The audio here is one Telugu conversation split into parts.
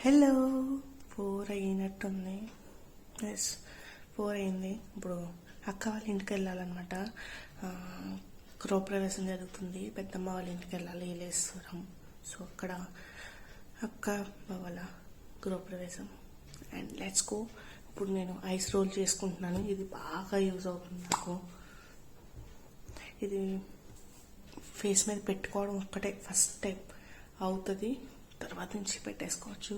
హలో 4 అయినట్టుంది. ఎస్ 4 అయింది. ఇప్పుడు అక్క వాళ్ళ ఇంటికి వెళ్ళాలన్నమాట. గృహప్రవేశం జరుగుతుంది. పెద్దమ్మ వాళ్ళ ఇంటికి వెళ్ళాలి లేశ్వరం. సో అక్కడ అక్క వాళ్ళ గృహప్రవేశం అండ్ లెట్స్ గో. ఇప్పుడు నేను ఐస్ రోల్ చేసుకుంటున్నాను. ఇది బాగా యూజ్ అవుతుంది నాకు. ఇది ఫేస్ మీద పెట్టుకోవడం ఒక్కటే ఫస్ట్ టైం అవుతుంది, తర్వాత నుంచి పెట్టేసుకోవచ్చు.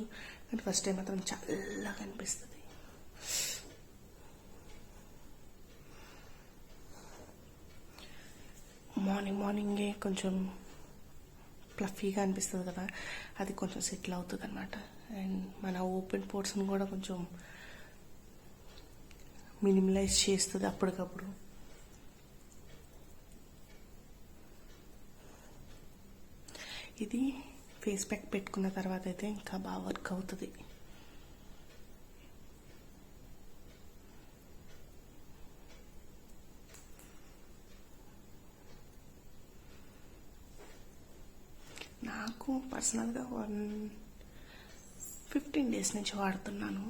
కానీ ఫస్ట్ టైం మాత్రం చల్లగా అనిపిస్తుంది. మార్నింగే కొంచెం ఫ్లఫీగా అనిపిస్తుంది కదా, అది కొంచెం సెటిల్ అవుతుంది అనమాట. అండ్ మన ఓపెన్ పోర్ట్స్ని కూడా కొంచెం మినిమలైజ్ చేస్తుంది అప్పటికప్పుడు. ఇది ఫేస్ ప్యాక్ పెట్టుకున్న తర్వాత అయితే ఇంకా బాగా వర్క్ అవుతుంది. నాకు పర్సనల్గా 15 days నుంచి వాడుతున్నాను.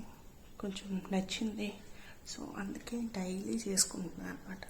కొంచెం నచ్చింది, సో అందుకే డైలీ చేసుకుంటున్నాను అనమాట.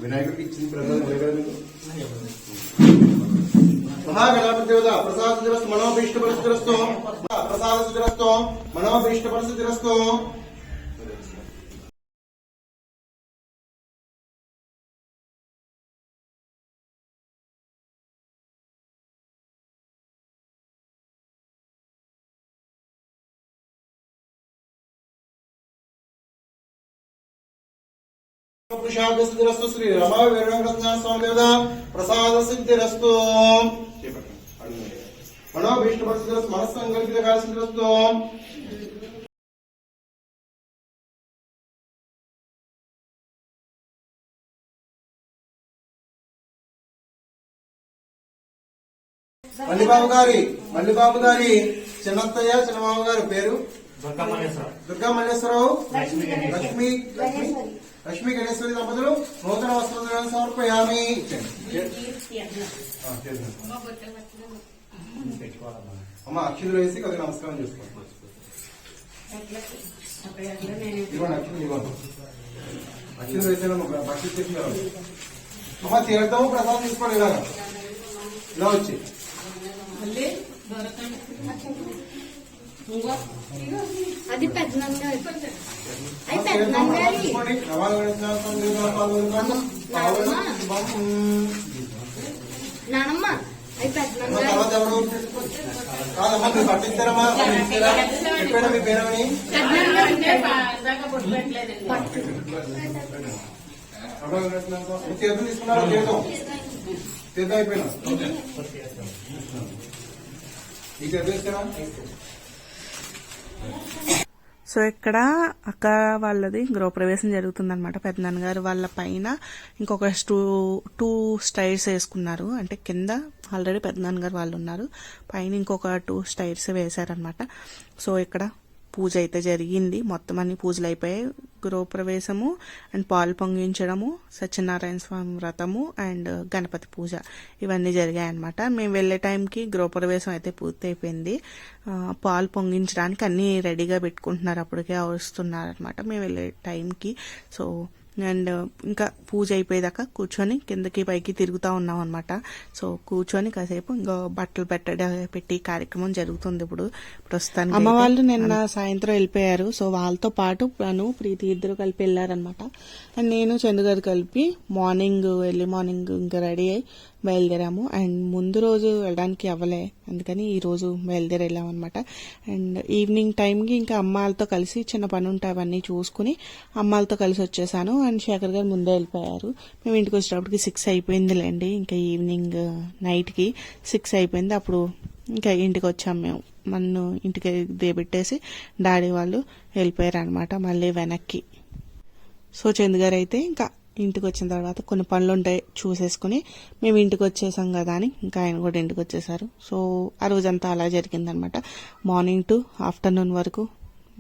వినాయకుడికి ఇచ్చిన ప్రసాదం మహాగణపతిదేవత ప్రసాద సిద్ధిరస్తు మనోభీష్ట పరిస్థితిరస్తు ప్రసాద సిద్ధిరస్తు మనోభీష్ట పరిస్థితిరస్తు. పురుషాభిసిద్ధిరస్తు శ్రీ రమా వీరవేంకటనాథ స్వామి దేవత ప్రసాద సిద్ధిరస్తు మనోభీష్ట పరిస్థితిరస్తు మనస్సంకల్పిత కార్యసిద్ధిరస్తు. మల్లిబాబు గారి చిన్నత్తయ్య చిన్నబాబు గారి పేరు దుర్గా మల్లేశ్వరరావు. లక్ష్మీ గణేశ్వరి దంపతులు నూతన వస్త్రాలను సమర్పయామి. అమ్మ అక్షితులు వేసి కొద్దిగా నమస్కారం చేసుకోండి. అక్షితులు వేసిన భక్తి చేసిన అమ్మ తీర్థము ప్రసాదం తీసుకోండి. ఇలా వచ్చి అది పెద్ద నానమ్మ అది పెద్ద కాదమ్మా మీరు పట్టించారమ్మా చెప్పారా మీ పేరని తీర్థం తీసుకున్నారా? తీర్థం అయిపోయినా ఈ తీర్థం ఇస్తారా? సో ఇక్కడ అక్క వాళ్ళది గృహప్రవేశం జరుగుతుందన్నమాట. పెద్దనాన్నగారు వాళ్ళ పైన ఇంకొక టూ స్టైర్స్ వేసుకున్నారు. అంటే కింద ఆల్రెడీ పెద్దనాన్నగారు వాళ్ళు ఉన్నారు, పైన ఇంకొక 2 స్టైర్స్ వేశారనమాట. సో ఇక్కడ పూజ అయితే జరిగింది. మొత్తం అన్ని పూజలు అయిపోయాయి. గృహప్రవేశము అండ్ పాలు పొంగించడము, సత్యనారాయణ స్వామి వ్రతము అండ్ గణపతి పూజ ఇవన్నీ జరిగాయి అనమాట. మేము వెళ్ళే టైంకి గృహప్రవేశం అయితే పూర్తి అయిపోయింది. పాలు పొంగించడానికి అన్నీ రెడీగా పెట్టుకుంటున్నారు, అప్పటికే వస్తున్నారు అనమాట మేము వెళ్ళే టైంకి. సో అండ్ ఇంకా పూజ అయిపోయేదాకా కూర్చొని కిందకి పైకి తిరుగుతూ ఉన్నాం అనమాట. సో కూర్చొని కాసేపు ఇంకా బట్టలు పెట్టి కార్యక్రమం జరుగుతుంది. ఇప్పుడు ప్రస్తుతానికి అమ్మ వాళ్ళు నిన్న సాయంత్రం వెళ్ళిపోయారు. సో వాళ్ళతో పాటు నన్ను ప్రీతి ఇద్దరు కలిపి వెళ్ళారనమాట. అండ్ నేను చందుగారు కలిపి ఎర్లీ మార్నింగ్ ఇంకా రెడీ అయ్యి బయలుదేరాము. అండ్ ముందు రోజు వెళ్ళడానికి అవ్వలే, అందుకని ఈ రోజు బయలుదేరి వెళ్ళామన్నమాట. అండ్ ఈవినింగ్ టైంకి ఇంకా అమ్మాలతో కలిసి చిన్న పని ఉంటే అవన్నీ చూసుకుని అమ్మాలతో కలిసి వచ్చేసాను. అండ్ శేఖర్ గారు ముందే వెళ్ళిపోయారు. మేము ఇంటికి వచ్చేటప్పటికి 6 అయిపోయిందిలేండి. ఇంకా ఈవినింగ్ నైట్కి 6 అయిపోయింది. అప్పుడు ఇంకా ఇంటికి వచ్చాము మేము. నన్ను ఇంటికి దిగబెట్టేసి డాడీ వాళ్ళు వెళ్ళిపోయారు అనమాట మళ్ళీ వెనక్కి. సో చందు గారు అయితే ఇంకా ఇంటికి వచ్చిన తర్వాత కొన్ని పనులు ఉంటాయి చూసేసుకుని మేము ఇంటికి వచ్చేసాం కదా అని ఇంకా ఆయన కూడా ఇంటికి వచ్చేసారు. సో ఆ రోజంతా అలా జరిగిందనమాట. మార్నింగ్ టు ఆఫ్టర్నూన్ వరకు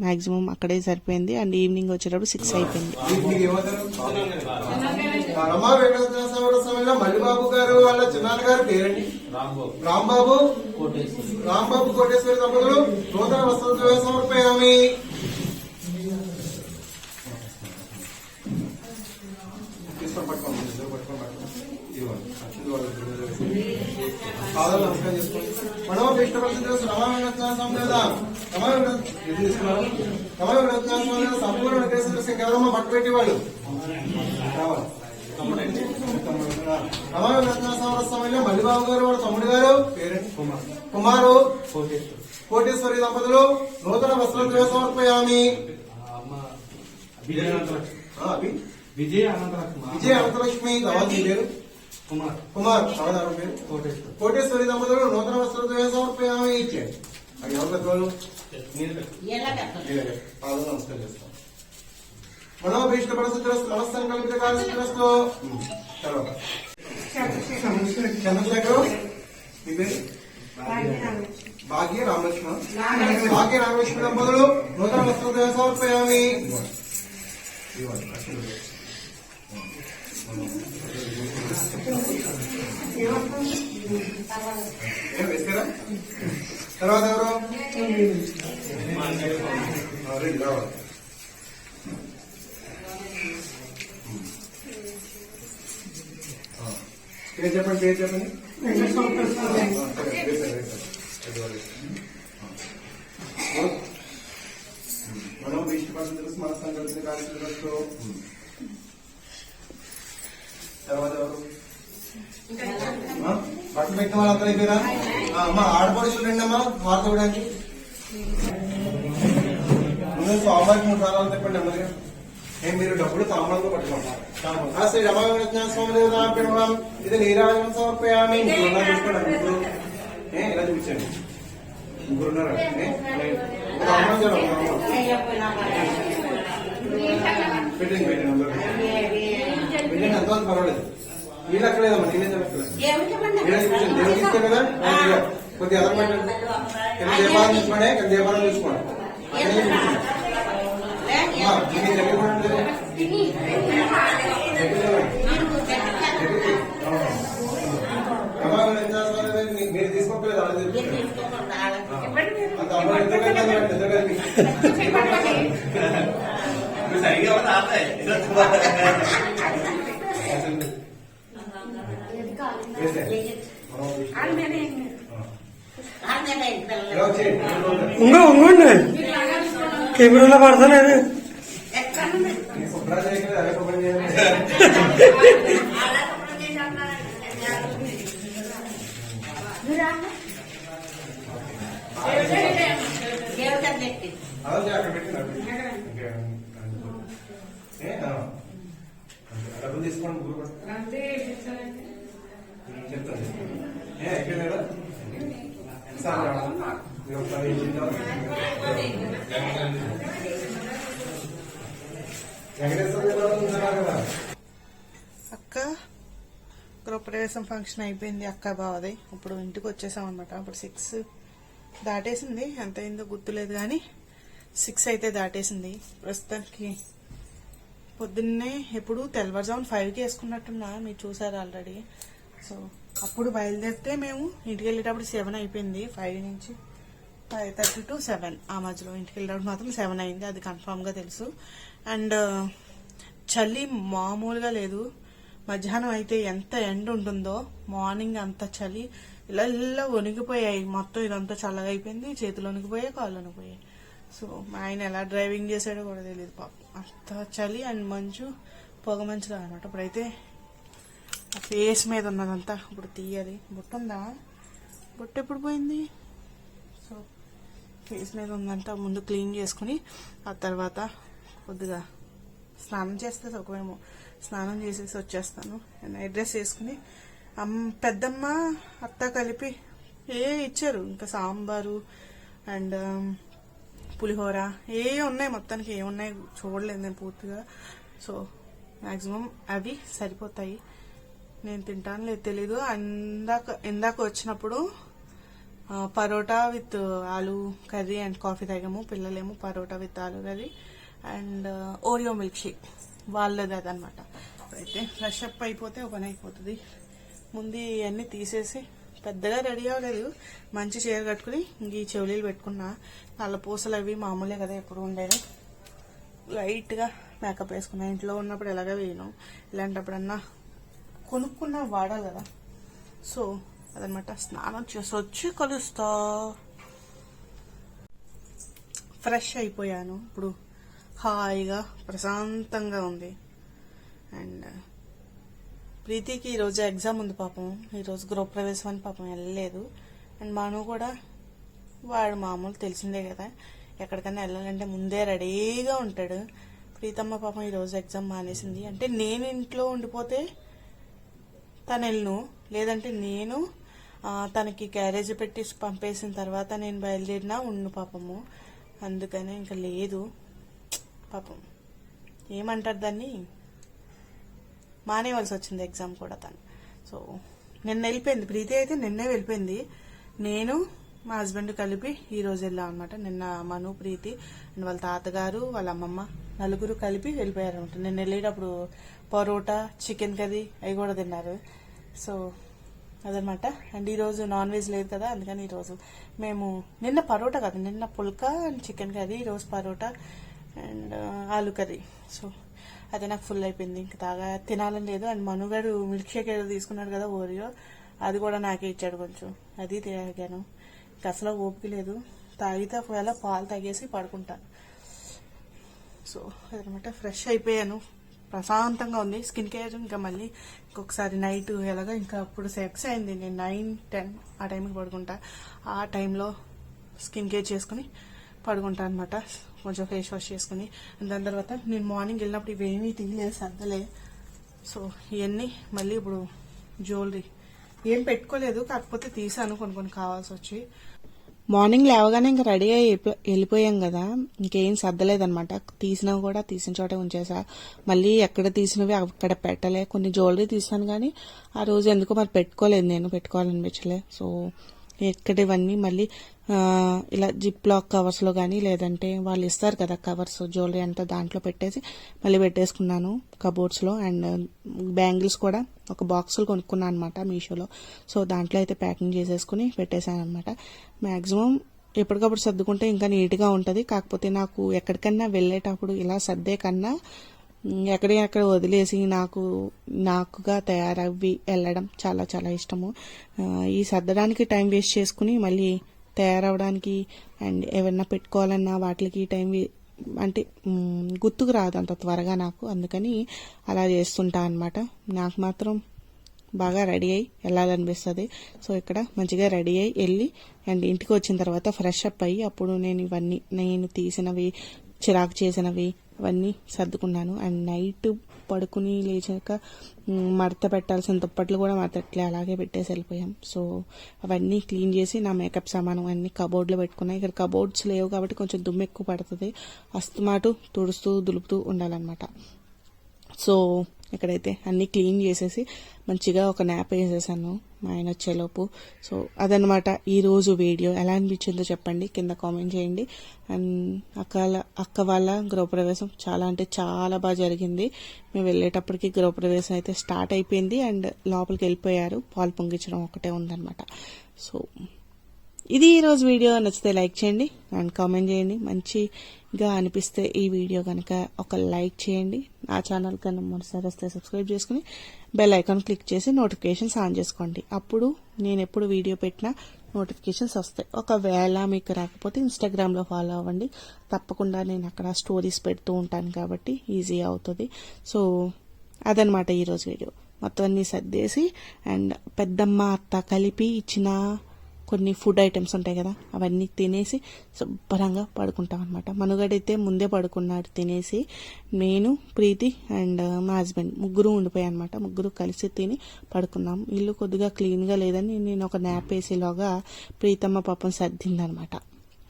మాక్సిమం అక్కడే సరిపోయింది. అండ్ ఈవినింగ్ వచ్చేటప్పుడు 6 అయిపోయింది. రమా వెంకటేశ్వర సమయంలో మల్లిబాబు గారు వాళ్ళ చిన్నాన్న గారు పేరండి రాంబాబు కోటేశ్వరి దంపతులు నూతన వస్త్ర సమర్పయామి. నమస్కారం చేసుకోండి. మనో ఇష్టపడుతుంది రమా వెంకటేశ్వర స్వామి మీద సంపూర్ణ వెంకటేశ్వర ఎవరమ్మా పట్టు పెట్టేవాళ్ళు రమా వెంకటేశ్వర సమయంలో మల్లిబాబు గారు వాళ్ళ తమ్ముడు గారు కుమారు కోటేశ్వరి దంపతులు నూతన వస్త్ర సమర్పయామి. విజయ అనంతలక్ష్మి గవాజీ పేరు కుమార్ సమాధానం పేరు కోటేశ్వరి దంపతులు నూతన వస్త్ర సమర్పయామి. ఇచ్చాడు అది ఎవరి పెద్దవాళ్ళు నమస్కారం చేస్తాం. మనోభీష్ట పరిస్థితులు మనస్సంకల్పిత కార్యస్తు తర్వాత చంద్రశేఖర్ మీ పేరు భాగ్య రామలక్ష్మ దంపతులు నూతన వస్త్ర సమర్పయామి. వేస్తారా తర్వాత ఎవరు రావాలి పేరు చెప్పండి మనం విష్ణు మన సంకల్పిత కార్యక్రమంలో తర్వాత ఎవరు బట్టలు పెట్టిన వాళ్ళందరూ అయిపోయారా? అమ్మా ఆడపడుచులు రండి అమ్మా వార్త ఇవ్వడానికి. స్వామివారికి 3 సార్లు చెప్పండి అమ్మగా. మీరు డబ్బులు తాంబూలంతో పట్టుకుంటారు. శ్రీ రమా స్వామి ఇది నీరాజనం సమర్పయామి. చూసుకోండి ఇలా చూపించండి. ముగ్గురున్నారు పెట్టండి పెట్టండి అంత పర్వాలేదు. వీళ్ళు అక్కలేదమ్మా నేనే చెప్పలేదు. దేవుడు తీసుకెళ్ళి కదా కొద్దిగా ఎదరు పెట్టండి. కింద దీపాలను చూసుకోండి. కింద దీపాలను చూసుకోండి. మీరు తీసుకోలేదు అలా అంత అమ్మ ఇద్దరు కలిపి ఉంగండి కెమెరాలో పడతలేదు. డబ్బులు తీసుకోండి ముగ్గురు చెప్తాను అయిపోయింది కదా. అక్క గృహప్రవేశం ఫంక్షన్ అయిపోయింది అక్క బావది. ఇప్పుడు ఇంటికి వచ్చేసాం అనమాట. అప్పుడు 6 దాటేసింది. ఎంత అయిందో గుర్తులేదు కానీ 6 అయితే దాటేసింది. ప్రస్తుతానికి పొద్దున్నే ఎప్పుడు తెల్లవారుజామున 5కి వేసుకున్నట్టున్నా మీరు చూసారు ఆల్రెడీ. సో అప్పుడు బయలుదేరితే మేము ఇంటికి వెళ్ళేటప్పుడు 7 అయిపోయింది. 5 నుంచి 5:30 to 7 ఆ మధ్యలో ఇంటికి వెళ్ళేటప్పుడు మాత్రం 7 అయింది. అది కన్ఫామ్ గా తెలుసు. అండ్ చలి మామూలుగా లేదు. మధ్యాహ్నం అయితే ఎంత ఎండ ఉంటుందో మార్నింగ్ అంత చలి. ఇలా వణికిపోయాయి మొత్తం. ఇదంతా చల్లగా అయిపోయింది. చేతులు వణికిపోయాయి, కాళ్ళు వణికిపోయాయి. సో మా ఆయన ఎలా డ్రైవింగ్ చేశాడో కూడా తెలియదు పాపం. అంత చలి అండ్ మంచు, పొగ మంచుగా అనమాట. ఇప్పుడైతే ఫేస్ మీద ఉన్నదంతా ఇప్పుడు తీయాలి. బొట్టు ఉందా? బొట్టు ఎప్పుడు పోయింది? సో ఫేస్ మీద ఉందంతా ముందు క్లీన్ చేసుకుని ఆ తర్వాత కొద్దిగా స్నానం చేస్తే సుఖమేమో. స్నానం చేసేసి వచ్చేస్తాను. నైట్ డ్రెస్ వేసుకుని పెద్దమ్మ అత్త కలిపి ఇచ్చారు. ఇంకా సాంబారు అండ్ పులిహోర ఉన్నాయి. మొత్తానికి ఏమున్నాయి చూడలేదు నేను పూర్తిగా. సో మ్యాక్సిమం అవి సరిపోతాయి. నేను తింటాను లేదు తెలీదు. ఇందాక వచ్చినప్పుడు parotta with aloo curry and coffee తాగాము. పిల్లలేమో parotta with aloo curry and Oreo milk shake వాళ్ళది అదనమాట. అయితే ఫ్రెష్ అప్ అయిపోతే ఒక పని అయిపోతుంది. ముందు ఇవన్నీ తీసేసి పెద్దగా రెడీ అవ్వలేదు. మంచి చీర కట్టుకుని ఇంక ఈ చెవులీలు పెట్టుకున్నా. నల్ల పూసలు అవి మామూలే కదా ఎప్పుడు ఉండేది. లైట్గా మేకప్ వేసుకున్నా. ఇంట్లో ఉన్నప్పుడు ఎలాగ వేయను, ఇలాంటప్పుడన్నా కొనుక్కున్నా వాడాలి కదా. సో అదనమాట. స్నానం చేసి వచ్చి కలుస్తా. ఫ్రెష్ అయిపోయాను. ఇప్పుడు హాయిగా ప్రశాంతంగా ఉంది. అండ్ ప్రీతికి ఈరోజు ఎగ్జామ్ ఉంది పాపం. ఈరోజు గృహప్రవేశం అని పాపం వెళ్ళలేదు. అండ్ మను కూడా వాడు మామూలు తెలిసిందే కదా, ఎక్కడికైనా వెళ్ళాలంటే ముందే రెడీగా ఉంటాడు. ప్రీతమ్మ పాపం ఈరోజు ఎగ్జామ్ మానేసింది. అంటే నేను ఇంట్లో ఉండిపోతే తను వెళ్ళను, లేదంటే నేను తనకి క్యారేజ్ పెట్టి పంపేసిన తర్వాత నేను బయలుదేరినా ఉండు పాపము. అందుకనే ఇంకా లేదు పాపం. ఏమంటారు దాన్ని, మానేవలసి వచ్చింది ఎగ్జామ్ కూడా తను. సో నిన్న వెళ్ళిపోయింది ప్రీతి. అయితే నిన్నే వెళ్ళిపోయింది. నేను మా హస్బెండ్ కలిపి ఈ రోజు వెళ్ళాం అనమాట. నిన్న మను, ప్రీతి అండ్ వాళ్ళ తాతగారు, వాళ్ళ అమ్మమ్మ నలుగురు కలిపి వెళ్ళిపోయారు అనమాట. నిన్న వెళ్ళేటప్పుడు పరోటా, చికెన్ కర్రీ అవి కూడా తిన్నారు. సో అదనమాట. అండ్ ఈరోజు నాన్ వెజ్ లేదు కదా, అందుకని ఈరోజు మేము నిన్న పరోటా కాదు, నిన్న పుల్కా అండ్ చికెన్ కర్రీ, ఈరోజు పరోటా అండ్ ఆలు కర్రీ. సో అదే నాకు ఫుల్ అయిపోయింది. ఇంకా తినాలని లేదు. అండ్ మనుగాడు మిల్క్ షేక్ ఏదో తీసుకున్నాడు కదా ఓరియో, అది కూడా నాకే ఇచ్చాడు కొంచెం. అది తాగాను. ఇంకా అసలు ఓపిక లేదు. తాగితే ఒకవేళ పాలు తాగేసి పడుకుంటాను. సో అదనమాట. ఫ్రెష్ అయిపోయాను. ప్రశాంతంగా ఉంది. స్కిన్ కేర్ ఇంకా మళ్ళీ ఇంకొకసారి నైట్ ఎలాగా ఇంకా అప్పుడు 6 అయింది. నేను 9-10 ఆ టైంకి పడుకుంటా. ఆ టైంలో స్కిన్ కేర్ చేసుకుని పడుకుంటా అనమాట. కొంచెం ఫేస్ వాష్ చేసుకుని దాని తర్వాత నేను మార్నింగ్ వెళ్ళినప్పుడు ఇవేమీ తీయలేదు, సర్దలే. సో ఇవన్నీ మళ్ళీ ఇప్పుడు జ్యువెలరీ ఏం పెట్టుకోలేదు, కాకపోతే తీసాను కొన్ని కావాల్సి వచ్చి. మార్నింగ్ లేవగానే ఇంకా రెడీ అయ్యి వెళ్ళిపోయాం కదా, ఇంకేం సర్దలేదనమాట. తీసినవి కూడా తీసిన చోటే ఉంచేసా. మళ్ళీ ఎక్కడ తీసినవి అక్కడ పెట్టలే. కొన్ని జ్యువెలరీ తీసాను కానీ ఆ రోజు ఎందుకో మరి పెట్టుకోలేదు, నేను పెట్టుకోవాలనిపించలే. సో ఎక్కడివన్నీ మళ్ళీ ఇలా జిప్ లాక్ కవర్స్లో కానీ లేదంటే వాళ్ళు ఇస్తారు కదా కవర్స్, జ్యువెలరీ అంతా దాంట్లో పెట్టేసి మళ్ళీ పెట్టేసుకున్నాను కబోర్డ్స్లో. అండ్ బ్యాంగిల్స్ కూడా ఒక బాక్సులు కొనుక్కున్నాను అనమాట మీషోలో. సో దాంట్లో అయితే ప్యాకింగ్ చేసేసుకుని పెట్టేశాను అనమాట. మ్యాక్సిమం ఎప్పటికప్పుడు సర్దుకుంటే ఇంకా నీట్గా ఉంటుంది. కాకపోతే నాకు ఎక్కడికన్నా వెళ్ళేటప్పుడు ఇలా సర్దే కన్నా ఎక్కడెక్కడ వదిలేసి నాకుగా తయారవ్వి వెళ్ళడం చాలా చాలా ఇష్టము. ఈ సర్దడానికి టైం వేస్ట్ చేసుకుని మళ్ళీ తయారవడానికి అండ్ ఏమన్నా పెట్టుకోవాలన్నా వాటికి టైం అంటే గుర్తుకు రాదు అంత త్వరగా నాకు. అందుకని అలా చేస్తుంటా అనమాట. నాకు మాత్రం బాగా రెడీ అయ్యి వెళ్ళాలనిపిస్తుంది. సో ఇక్కడ మంచిగా రెడీ అయ్యి వెళ్ళి అండ్ ఇంటికి వచ్చిన తర్వాత ఫ్రెష్ అప్ అయ్యి అప్పుడు నేను తీసినవి, చిరాకు చేసినవి అవన్నీ సర్దుకున్నాను. అండ్ నైట్ పడుకుని లేచాక మడత పెట్టాల్సిన దుప్పట్లు కూడా మడతట్లే అలాగే పెట్టేసి వెళ్ళిపోయాం. సో అవన్నీ క్లీన్ చేసి నా మేకప్ సామాను అన్ని కబోర్డ్లో పెట్టుకున్నాయి. ఇక్కడ కబోర్డ్స్ లేవు కాబట్టి కొంచెం దుమ్ము ఎక్కువ పడుతుంది. అస్తమాటు తుడుస్తూ దులుపుతూ ఉండాలన్నమాట. సో ఇక్కడైతే అన్ని క్లీన్ చేసేసి మంచిగా ఒక న్యాప్ వేసేసాను మా ఆయన వచ్చేలోపు. సో అదనమాట ఈరోజు వీడియో. ఎలా అనిపించిందో చెప్పండి, కింద కామెంట్ చేయండి. అండ్ అక్క వాళ్ళ గృహప్రవేశం చాలా అంటే చాలా బాగా జరిగింది. మేము వెళ్ళేటప్పటికి గృహప్రవేశం అయితే స్టార్ట్ అయిపోయింది అండ్ లోపలికి వెళ్ళిపోయారు. పాలు పొంగించడం ఒకటే ఉందన్నమాట. సో ఇది ఈరోజు వీడియో. నచ్చితే లైక్ చేయండి అండ్ కామెంట్ చేయండి. మంచిగా అనిపిస్తే ఈ వీడియో కనుక ఒక లైక్ చేయండి. నా ఛానల్ కన్నా మొదటిసారి వస్తే సబ్స్క్రైబ్ చేసుకుని బెల్ ఐకాన్ క్లిక్ చేసి నోటిఫికేషన్స్ ఆన్ చేసుకోండి. అప్పుడు నేను ఎప్పుడు వీడియో పెట్టినా నోటిఫికేషన్స్ వస్తాయి. ఒకవేళ మీకు రాకపోతే ఇన్స్టాగ్రామ్లో ఫాలో అవ్వండి. తప్పకుండా నేను అక్కడ స్టోరీస్ పెడుతూ ఉంటాను కాబట్టి ఈజీ అవుతుంది. సో అదనమాట ఈరోజు వీడియో. మొత్తం అన్నీ సర్దేసి అండ్ పెద్దమ్మ అత్త కలిపి ఇచ్చిన కొన్ని ఫుడ్ ఐటమ్స్ ఉంటాయి కదా, అవన్నీ తినేసి శుభ్రంగా పడుకుంటాం అనమాట. మనుగడైతే ముందే పడుకున్నాడు తినేసి. నేను, ప్రీతి అండ్ మా హస్బెండ్ ముగ్గురు ఉండిపోయాయి అనమాట. ముగ్గురు కలిసి తిని పడుకున్నాం. ఇల్లు కొద్దిగా క్లీన్గా లేదని నేను ఒక న్యాప్ వేసేలాగా ప్రీతమ్మ పాపం సర్దిందనమాట.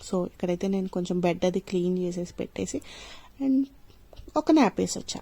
సో ఇక్కడైతే నేను కొంచెం బెడ్ అది క్లీన్ చేసేసి పెట్టేసి అండ్ ఒక న్యాప్ వేసి వచ్చా.